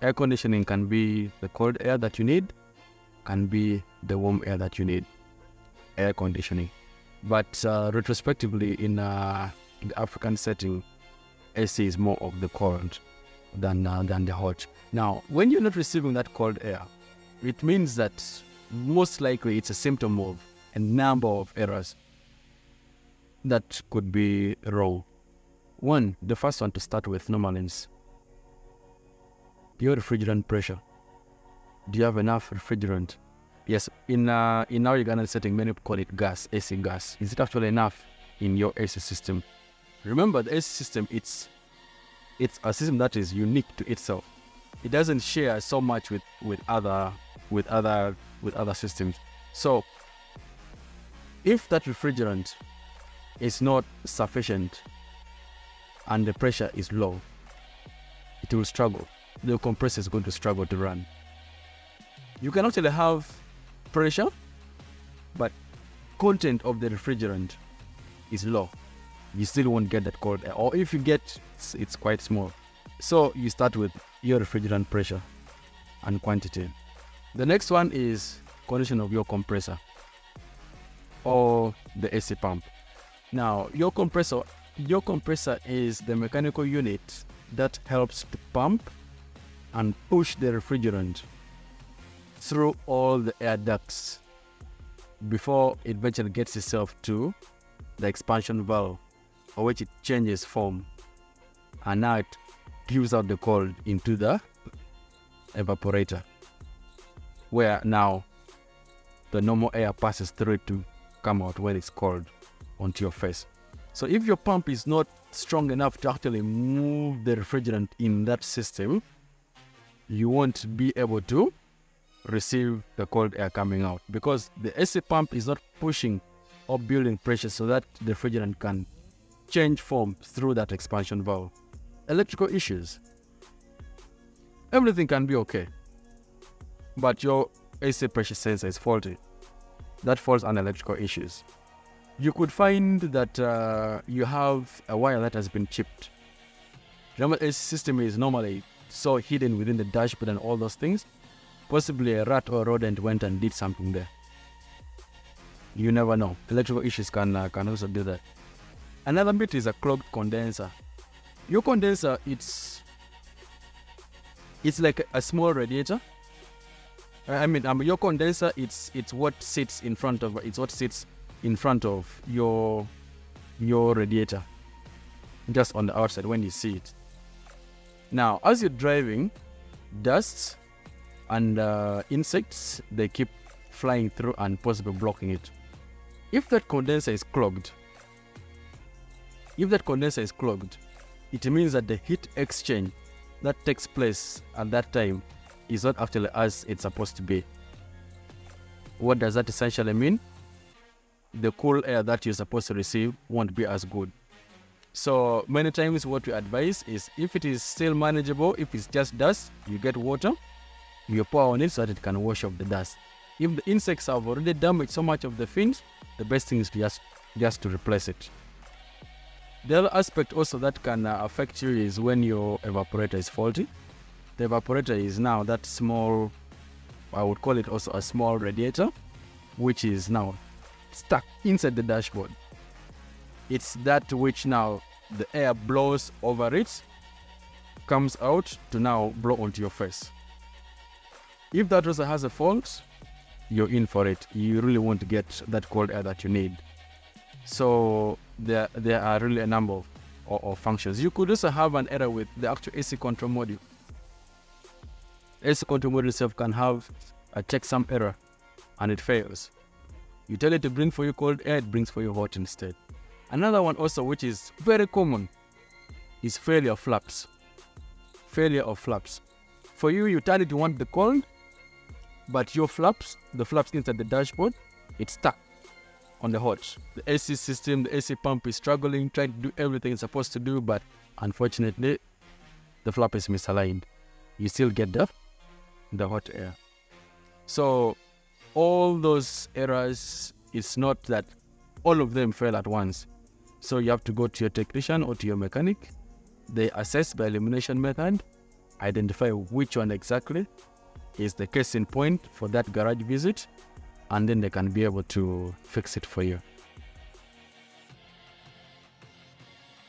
Air conditioning can be the cold air that you need, can be the warm air that you need, air conditioning. But retrospectively, in the African setting, AC is more of the cold than the hot. Now, when you're not receiving that cold air, it means that most likely it's a symptom of a number of errors that could be wrong. One, the first one to start with normally is your refrigerant pressure. Do you have enough refrigerant? Yes, in our Uganda setting, many people call it gas, AC gas. Is it actually enough in your AC system? Remember, the AC system, it's a system that is unique to itself. It doesn't share so much with other systems. So, if that refrigerant is not sufficient and the pressure is low, it will struggle. The compressor is going to struggle to run. You can actually have pressure, but content of the refrigerant is low. You still won't get that cold air, or if you get, it's quite small. So you start with your refrigerant pressure and quantity. The next one is condition of your compressor or the AC pump. Now, your compressor is the mechanical unit that helps to pump and push the refrigerant through all the air ducts before it eventually gets itself to the expansion valve, for which it changes form, and now it gives out the cold into the evaporator, where now the normal air passes through it to come out when it's cold onto your face. So if your pump is not strong enough to actually move the refrigerant in that system, you won't be able to receive the cold air coming out, because the AC pump is not pushing or building pressure so that the refrigerant can change form through that expansion valve. Electrical issues. Everything can be okay, but your AC pressure sensor is faulty. That falls under electrical issues. You could find that you have a wire that has been chipped. Remember, AC system is normally so hidden within the dashboard and all those things. Possibly a rat or a rodent went and did something there. You never know. Electrical issues can also do that. Another bit is a clogged condenser. Your condenser, it's like a small radiator. Your condenser, it's what sits in front of your radiator, just on the outside when you see it. Now, as you're driving, dust and insects, they keep flying through and possibly blocking it. If that condenser is clogged, it means that the heat exchange that takes place at that time is not actually as it's supposed to be. What does that essentially mean? The cool air that you're supposed to receive won't be as good. So many times what we advise is, if it is still manageable, if it's just dust, you get water, you pour on it so that it can wash off the dust. If the insects have already damaged so much of the fins, the best thing is to just to replace it. The other aspect also that can affect you is when your evaporator is faulty. The evaporator is now that small, I would call it also a small radiator, which is now stuck inside the dashboard. It's that which now the air blows over it, comes out to now blow onto your face. If that also has a fault, you're in for it. You really won't get that cold air that you need. So there are really a number of functions. You could also have an error with the actual AC control module. AC control module itself can have a checksum error and it fails. You tell it to bring for you cold air, it brings for you hot instead. Another one also, which is very common, is failure of flaps. Failure of flaps. For you, you tell it you want the cold, but your flaps, the flaps inside the dashboard, it's stuck on the hot. The AC system, the AC pump is struggling, trying to do everything it's supposed to do, but unfortunately, the flap is misaligned. You still get the hot air. So all those errors, it's not that all of them fail at once. So you have to go to your technician or to your mechanic. They assess by elimination method identify which one exactly is the case in point for that garage visit, and then they can be able to fix it for you.